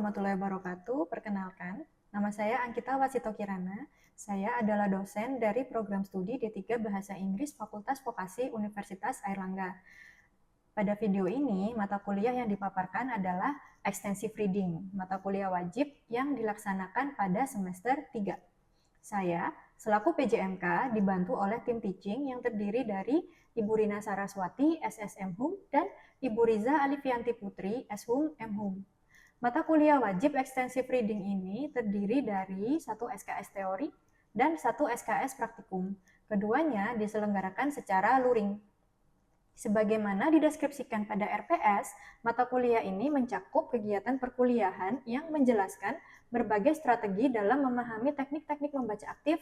warahmatullahi wabarakatuh. Perkenalkan, nama saya Ankita Wasito Kirana. Saya adalah dosen dari program studi D3 Bahasa Inggris Fakultas Vokasi Universitas Airlangga. Pada video ini, mata kuliah yang dipaparkan adalah Extensive Reading, mata kuliah wajib yang dilaksanakan pada semester 3. Saya, selaku PJMK, dibantu oleh tim teaching yang terdiri dari Ibu Rina Saraswati, SSM Hum, dan Ibu Riza Alifianti Putri, S-Hum, M-Hum. Mata kuliah wajib Extensive Reading ini terdiri dari 1 SKS teori dan 1 SKS praktikum. Keduanya diselenggarakan secara luring. Sebagaimana dideskripsikan pada RPS, mata kuliah ini mencakup kegiatan perkuliahan yang menjelaskan berbagai strategi dalam memahami teknik-teknik membaca aktif,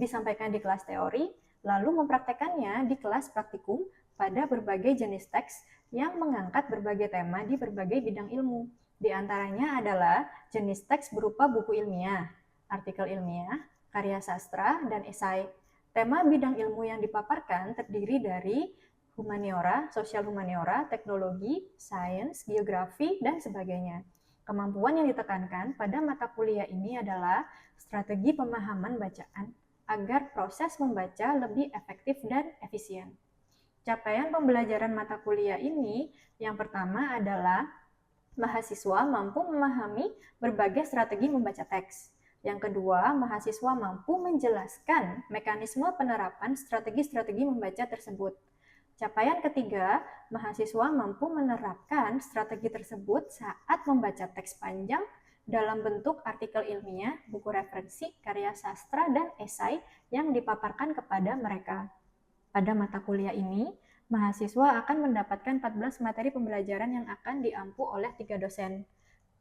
disampaikan di kelas teori, lalu mempraktekannya di kelas praktikum pada berbagai jenis teks yang mengangkat berbagai tema di berbagai bidang ilmu. Di antaranya adalah jenis teks berupa buku ilmiah, artikel ilmiah, karya sastra, dan esai. Tema bidang ilmu yang dipaparkan terdiri dari humaniora, sosial humaniora, teknologi, sains, geografi, dan sebagainya. Kemampuan yang ditekankan pada mata kuliah ini adalah strategi pemahaman bacaan agar proses membaca lebih efektif dan efisien. Capaian pembelajaran mata kuliah ini yang pertama adalah mahasiswa mampu memahami berbagai strategi membaca teks. Yang kedua, mahasiswa mampu menjelaskan mekanisme penerapan strategi-strategi membaca tersebut. Capaian ketiga, mahasiswa mampu menerapkan strategi tersebut saat membaca teks panjang dalam bentuk artikel ilmiah, buku referensi, karya sastra, dan esai yang dipaparkan kepada mereka. Pada mata kuliah ini, mahasiswa akan mendapatkan 14 materi pembelajaran yang akan diampu oleh 3 dosen.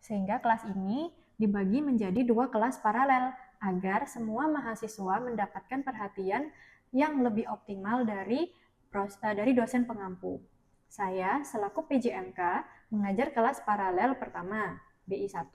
Sehingga kelas ini dibagi menjadi 2 kelas paralel agar semua mahasiswa mendapatkan perhatian yang lebih optimal dari dosen pengampu. Saya, selaku PJMK, mengajar kelas paralel pertama, BI1,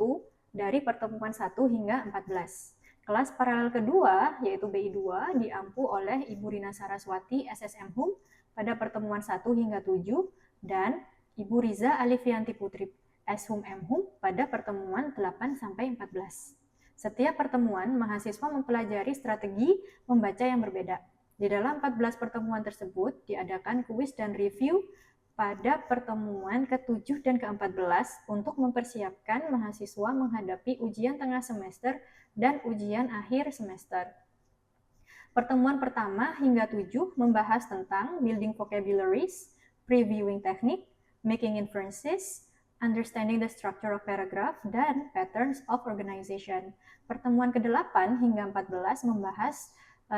dari pertemuan 1 hingga 14. Kelas paralel kedua, yaitu BI2, diampu oleh Ibu Rina Saraswati, SSM Hum, pada pertemuan 1 hingga 7, dan Ibu Riza Alifianti Putri, S-Hum M-Hum, pada pertemuan 8-14. Setiap pertemuan, mahasiswa mempelajari strategi membaca yang berbeda. Di dalam 14 pertemuan tersebut, diadakan kuis dan review pada pertemuan ke-7 dan ke-14 untuk mempersiapkan mahasiswa menghadapi ujian tengah semester dan ujian akhir semester. Pertemuan pertama hingga 7 membahas tentang building vocabularies, previewing technique, making inferences, understanding the structure of paragraph, dan patterns of organization. Pertemuan ke-8 hingga 14 membahas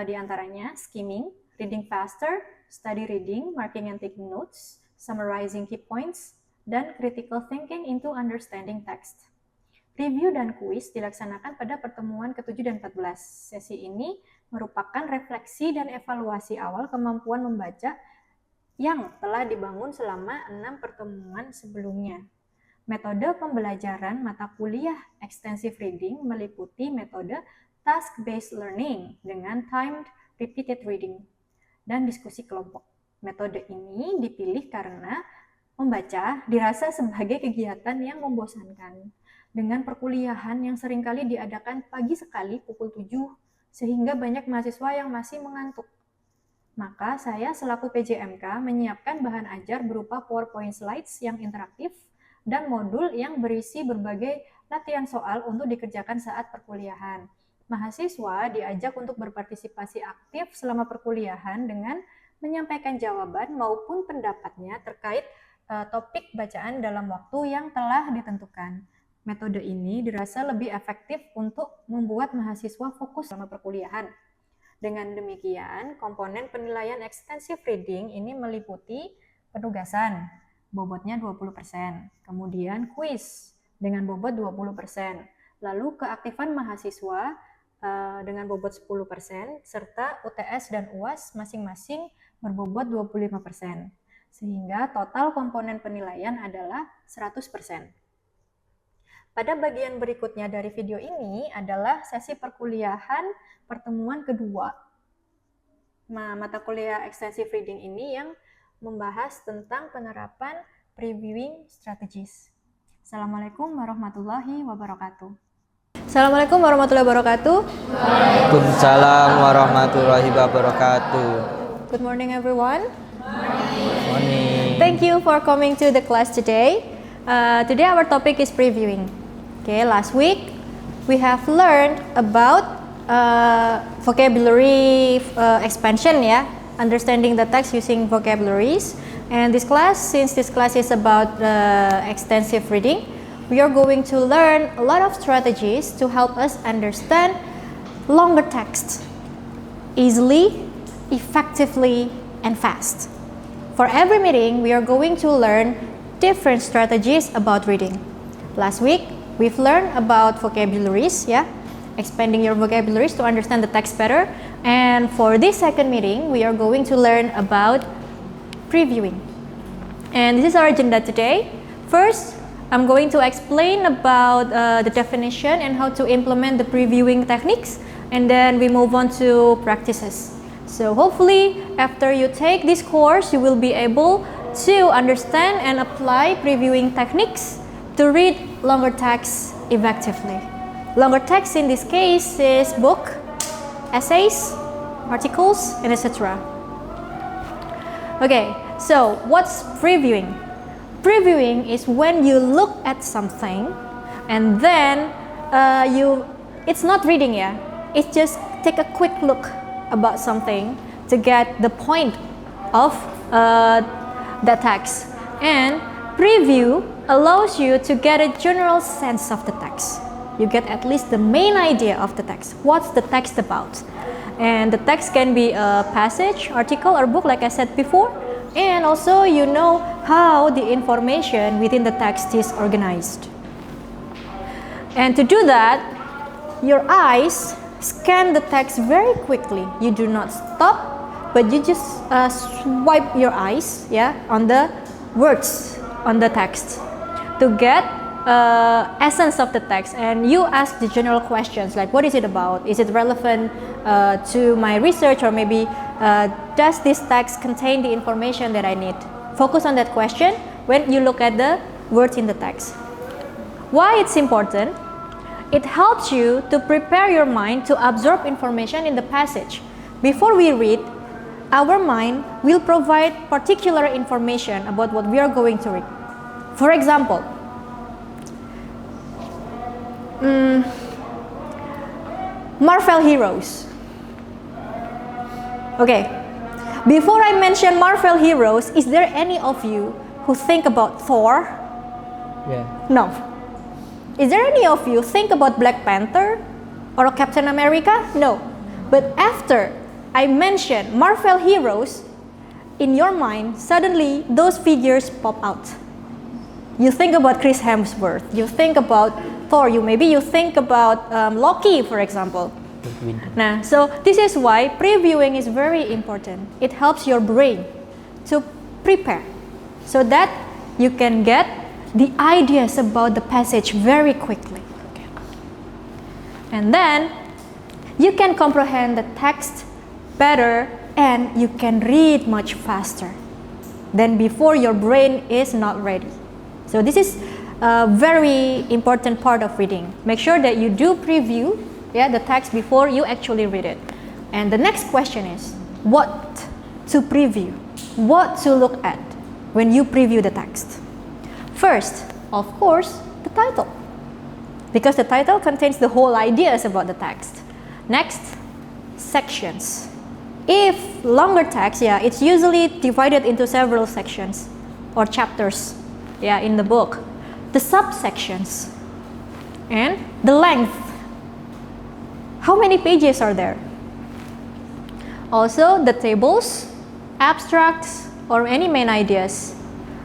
di antaranya skimming, reading faster, study reading, marking and taking notes, summarizing key points, dan critical thinking into understanding text. Review dan kuis dilaksanakan pada pertemuan ke-7 dan 14. Sesi ini merupakan refleksi dan evaluasi awal kemampuan membaca yang telah dibangun selama 6 pertemuan sebelumnya. Metode pembelajaran mata kuliah Extensive Reading meliputi metode task-based learning dengan timed repeated reading dan diskusi kelompok. Metode ini dipilih karena membaca dirasa sebagai kegiatan yang membosankan dengan perkuliahan yang seringkali diadakan pagi sekali pukul 7 sehingga banyak mahasiswa yang masih mengantuk. Maka saya selaku PJMK menyiapkan bahan ajar berupa PowerPoint slides yang interaktif dan modul yang berisi berbagai latihan soal untuk dikerjakan saat perkuliahan. Mahasiswa diajak untuk berpartisipasi aktif selama perkuliahan dengan menyampaikan jawaban maupun pendapatnya terkait topik bacaan dalam waktu yang telah ditentukan. Metode ini dirasa lebih efektif untuk membuat mahasiswa fokus selama perkuliahan. Dengan demikian, komponen penilaian Extensive Reading ini meliputi penugasan, bobotnya 20%, kemudian kuis dengan bobot 20%, lalu keaktifan mahasiswa dengan bobot 10%, serta UTS dan UAS masing-masing berbobot 25%, sehingga total komponen penilaian adalah 100%. Pada bagian berikutnya dari video ini adalah sesi perkuliahan pertemuan kedua. Mata kuliah Extensive Reading ini yang membahas tentang penerapan previewing strategies. Assalamualaikum warahmatullahi wabarakatuh. Assalamualaikum warahmatullahi wabarakatuh. Waalaikumsalam warahmatullahi wabarakatuh. Good morning, everyone. Morning. Thank you for coming to the class today. Today our topic is previewing. Okay, last week we have learned about vocabulary expansion, understanding the text using vocabularies. And since this class is about extensive reading, we are going to learn a lot of strategies to help us understand longer text easily, effectively, and fast. For every meeting, we are going to learn different strategies about reading. Last week, we've learned about vocabularies, expanding your vocabularies to understand the text better. And for this second meeting, we are going to learn about previewing. And this is our agenda today. First, I'm going to explain about the definition and how to implement the previewing techniques, and then we move on to practices. So hopefully, after you take this course, you will be able to understand and apply previewing techniques to read longer text effectively. Longer text in this case is book, essays, articles, and etc. Okay, so what's previewing? Previewing is when you look at something and then it's not reading, it's just take a quick look about something to get the point of the text. And preview allows you to get a general sense of the text. You get at least the main idea of the text. What's the text about? And the text can be a passage, article, or book, like I said before. And also you know how the information within the text is organized. And to do that, your eyes scan the text very quickly. You do not stop, but you just swipe your eyes on the words on the text to get essence of the text. And you ask the general questions like, what is it about? Is it relevant to my research, or maybe does this text contain the information that I need? Focus on that question when you look at the words in the text. Why it's important? It helps you to prepare your mind to absorb information in the passage. Before we read, our mind will provide particular information about what we are going to read. For example, Marvel heroes. Okay, before I mention Marvel heroes, is there any of you who think about Thor? Yeah. No. Is there any of you think about Black Panther or Captain America? No. But after I mention Marvel heroes, in your mind, suddenly those figures pop out. You think about Chris Hemsworth, you think about Thor, maybe you think about Loki, for example. Nah, so this is why previewing is very important. It helps your brain to prepare so that you can get the ideas about the passage very quickly. Okay. And then you can comprehend the text better and you can read much faster than before your brain is not ready. So this is a very important part of reading. Make sure that you do preview the text before you actually read it. And the next question is, what to preview? What to look at when you preview the text? First, of course, the title, because the title contains the whole ideas about the text. Next, sections. If longer text, it's usually divided into several sections or chapters in the book. The subsections and the length. How many pages are there? Also, the tables, abstracts, or any main ideas.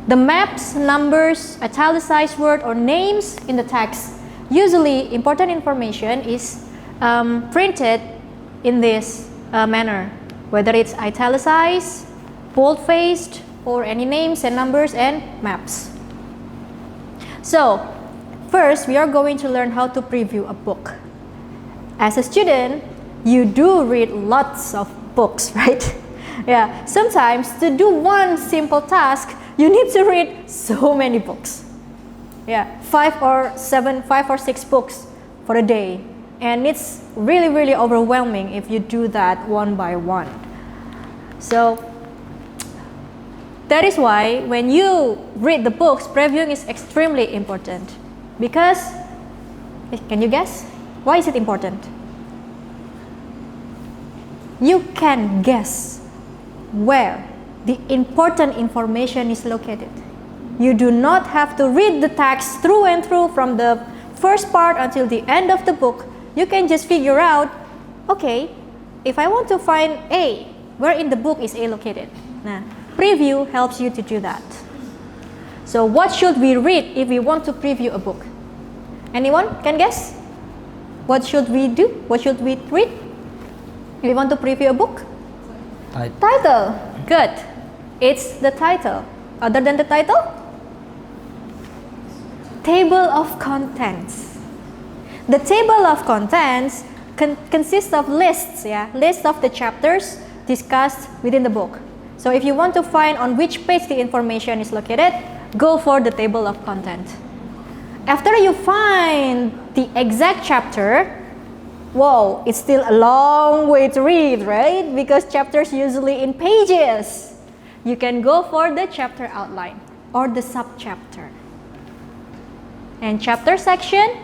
The maps, numbers, italicized word, or names in the text. Usually, important information is printed in this manner, whether it's italicized, bold-faced, or any names and numbers and maps. So, first, we are going to learn how to preview a book. As a student, you do read lots of books, right? Sometimes to do one simple task, you need to read so many books. Yeah, 5 or 6 books for a day, and it's really overwhelming if you do that one by one. So that is why when you read the books, previewing is extremely important. Because, can you guess? Why is it important? You can guess where the important information is located. You do not have to read the text through and through from the first part until the end of the book. You can just figure out, okay, if I want to find A, where in the book is A located? Nah, preview helps you to do that. So what should we read if we want to preview a book? Anyone can guess? What should we do? What should we read if we want to preview a book? Title. Good. It's the title. Other than the title? Table of contents. The table of contents consists of lists, lists of the chapters discussed within the book. So if you want to find on which page the information is located, go for the table of content. After you find the exact chapter, whoa, it's still a long way to read, right? Because chapters usually in pages. You can go for the chapter outline or the subchapter. And chapter section,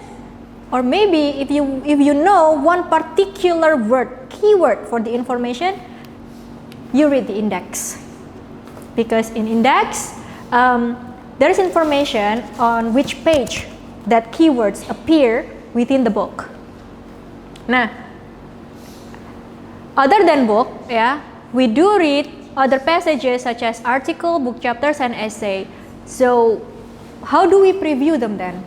or maybe if you know one particular keyword for the information, you read the index. Because in index, there is information on which page that keywords appear within the book. Nah, other than book, we do read other passages such as article, book chapters, and essay. So how do we preview them then?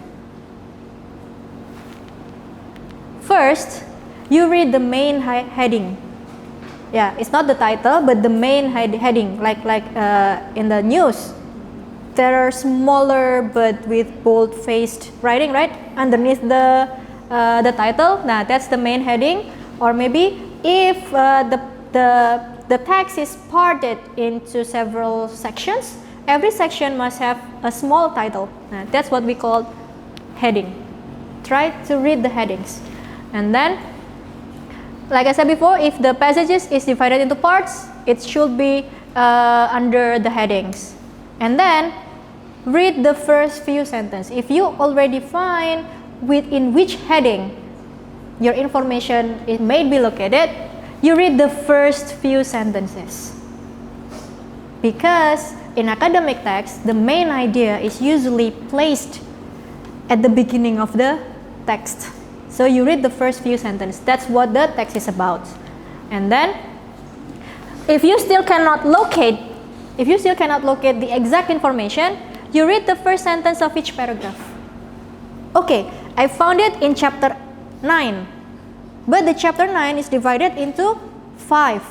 First, you read the main heading. Yeah, it's not the title, but the main heading, like in the news. There are smaller but with bold-faced writing, right? Underneath the title. Nah, that's the main heading. Or maybe if the text is parted into several sections, every section must have a small title. Nah, that's what we call heading. Try to read the headings. And then, like I said before, if the passages is divided into parts, it should be under the headings. And then, read the first few sentences. If you already find within which heading your information may be located, you read the first few sentences. Because in academic text, the main idea is usually placed at the beginning of the text. So you read the first few sentences. That's what the text is about. And then, if you still cannot locate the exact information, you read the first sentence of each paragraph. Okay, I found it in chapter 9. But the chapter 9 is divided into 5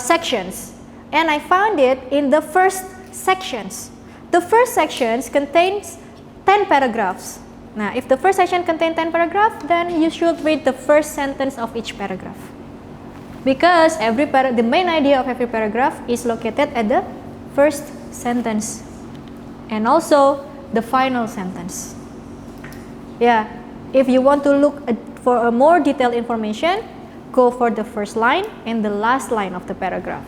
sections. And I found it in the first sections. The first sections contains 10 paragraphs. Now, if the first section contains 10 paragraphs, then you should read the first sentence of each paragraph. Because the main idea of every paragraph is located at the first sentence. And also the final sentence. Yeah, if you want to look for a more detailed information, go for the first line and the last line of the paragraph.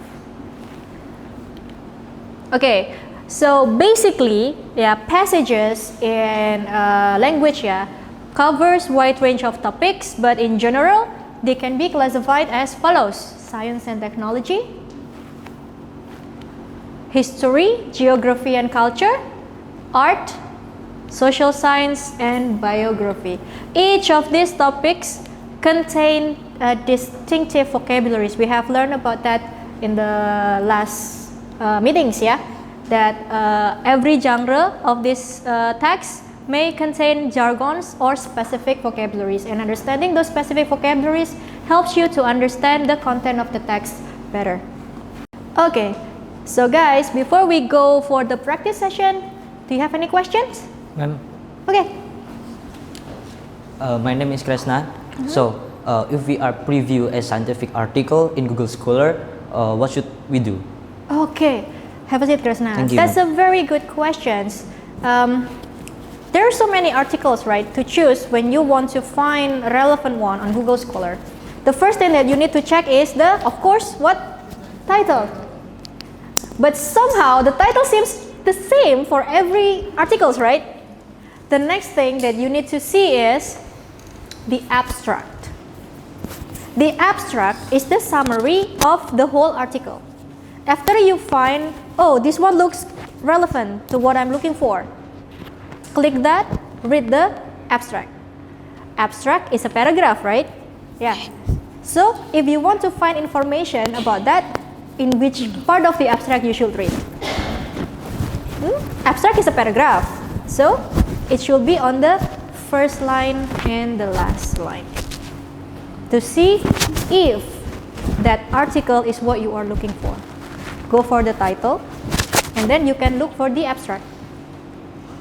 Okay, so basically, passages in language covers wide range of topics, but in general, they can be classified as follows: science and technology, history, geography and culture, art, social science, and biography. Each of these topics contain distinctive vocabularies. We have learned about that in the last meetings, that every genre of this text may contain jargons or specific vocabularies, and understanding those specific vocabularies helps you to understand the content of the text better. Okay, so guys, before we go for the practice session, do you have any questions? Ma'am, Okay. my name is Kresna. So, if we are preview a scientific article in Google Scholar, what should we do? Okay, have a seat, Kresna. Thank you, That's a very good question. there are so many articles, right, to choose when you want to find a relevant one on Google Scholar. The first thing that you need to check is the, of course, what? Title. But somehow the title seems the same for every articles, right? The next thing that you need to see is the abstract. The abstract is the summary of the whole article. After you find, oh, this one looks relevant to what I'm looking for, click that, read the abstract. Abstract is a paragraph, right? Yeah. So if you want to find information about that, in which part of the abstract you should read? Abstract is a paragraph, so it should be on the first line and the last line to see if that article is what you are looking for. Go for the title, and then you can look for the abstract.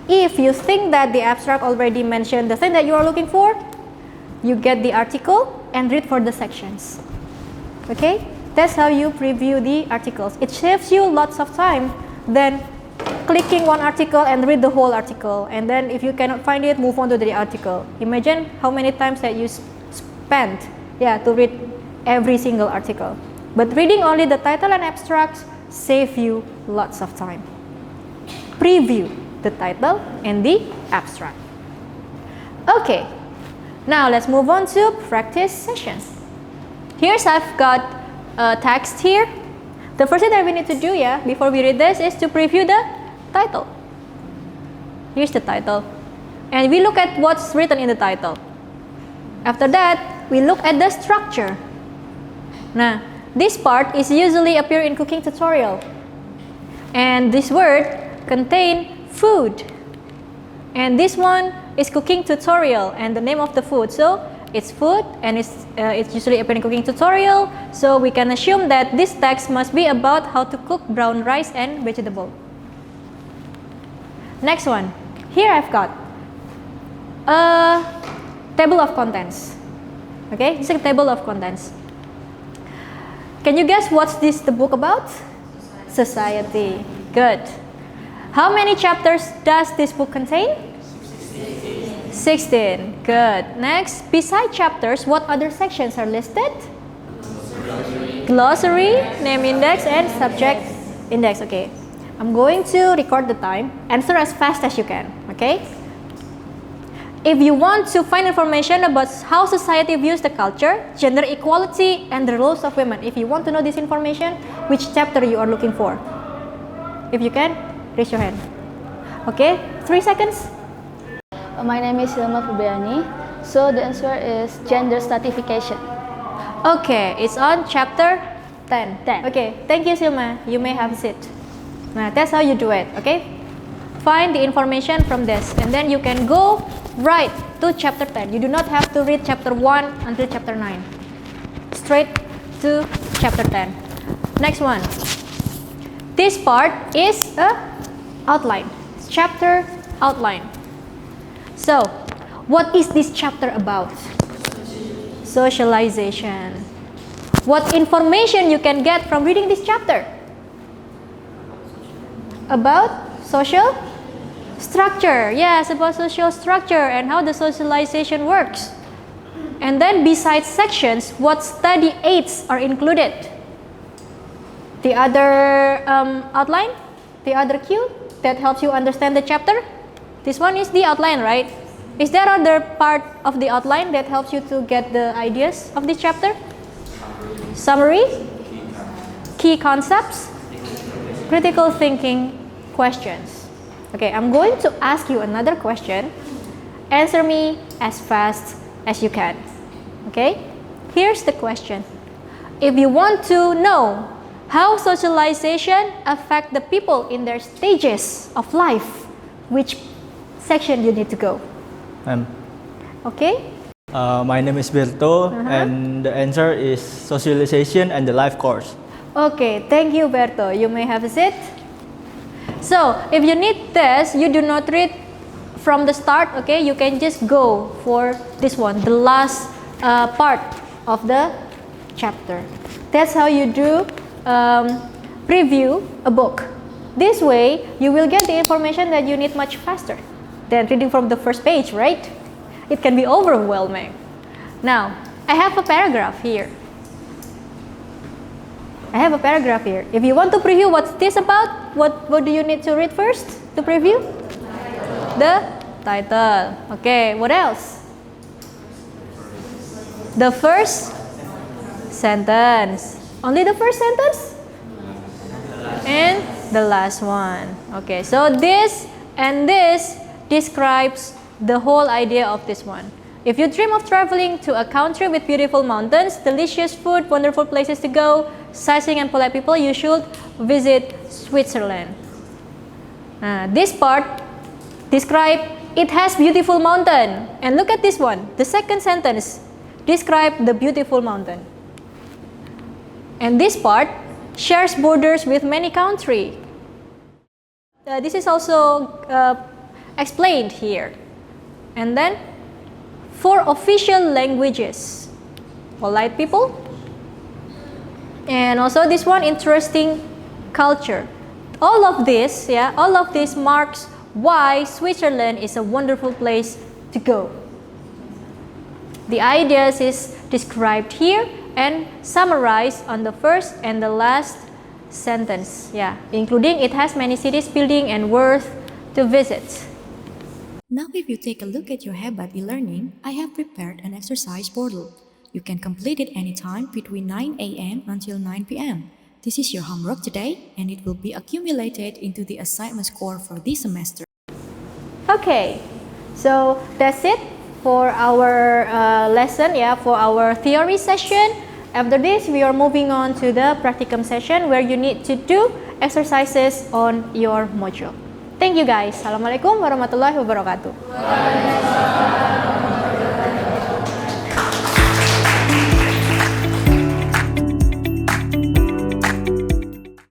If you think that the abstract already mentioned the thing that you are looking for, you get the article and read for the sections. Okay? That's how you preview the articles. It saves you lots of time than clicking one article and read the whole article. And then if you cannot find it, move on to the article. Imagine how many times that you spent to read every single article. But reading only the title and abstracts save you lots of time. Preview the title and the abstract. Okay, now let's move on to practice sessions. Here's I've got a text here. The first thing that we need to do before we read this is to preview the title. Here's the title. And we look at what's written in the title. After that, we look at the structure. Now, this part is usually appear in cooking tutorial. And this word contain food. And this one is cooking tutorial and the name of the food. So it's food and it's usually appear in cooking tutorial. So we can assume that this text must be about how to cook brown rice and vegetable. Next one. Here I've got a table of contents. Okay, this is a table of contents. Can you guess what's the book about? Society. Good. How many chapters does this book contain? 16. Good. Next, beside chapters, what other sections are listed? Glossary, name index, and subject index. Okay. I'm going to record the time. Answer as fast as you can. Okay. If you want to find information about how society views the culture, gender equality, and the roles of women, if you want to know this information, which chapter you are looking for? If you can, raise your hand. Okay, 3 seconds. My name is Hilma Febriani. So the answer is gender stratification. Okay, it's on chapter 10. 10. Okay, thank you, Silma. You may have a seat. Now, that's how you do it, okay? Find the information from this, and then you can go right to chapter 10. You do not have to read chapter 1 until chapter 9. Straight to chapter 10. Next one. This part is a outline. Chapter outline. So, what is this chapter about? Socialization. What information you can get from reading this chapter? About social structure. Yes, about social structure and how the socialization works. And then besides sections, what study aids are included? The other outline, the other cue that helps you understand the chapter. This one is the outline, right? Is there other part of the outline that helps you to get the ideas of this chapter? Summary, key concepts, critical thinking, questions. Okay, I'm going to ask you another question. Answer me as fast as you can. Okay, here's the question. If you want to know how socialization affects the people in their stages of life, which section you need to go? Okay. My name is Berto, and the answer is socialization and the life course. Okay, thank you, Berto. You may have a seat. So, if you need this, you do not read from the start, okay? You can just go for this one, the last part of the chapter. That's how you do preview a book. This way, you will get the information that you need much faster. than reading from the first page, right? It can be overwhelming. Now, I have a paragraph here. If you want to preview what's this about, what do you need to read first to preview? The title. Okay, what else? The first sentence. Only the first sentence? And the last one. Okay, so this and this describes the whole idea of this one. If you dream of traveling to a country with beautiful mountains, delicious food, wonderful places to go, sightseeing and polite people, you should visit Switzerland. This part describe it has beautiful mountain. And look at this one. The second sentence describe the beautiful mountain. And this part shares borders with many countries. This is also explained here. And then, 4 official languages. Polite people. And also this one, interesting culture. All of this marks why Switzerland is a wonderful place to go. The ideas is described here and summarized on the first and the last sentence, including it has many cities, buildings, and worth to visit. Now if you take a look at your Hebat e-learning, I have prepared an exercise portal. You can complete it anytime between 9 a.m. until 9 p.m. This is your homework today, and it will be accumulated into the assignment score for this semester. Okay, so that's it for our lesson, for our theory session. After this, we are moving on to the practicum session where you need to do exercises on your module. Thank you guys. Assalamualaikum warahmatullahi wabarakatuh.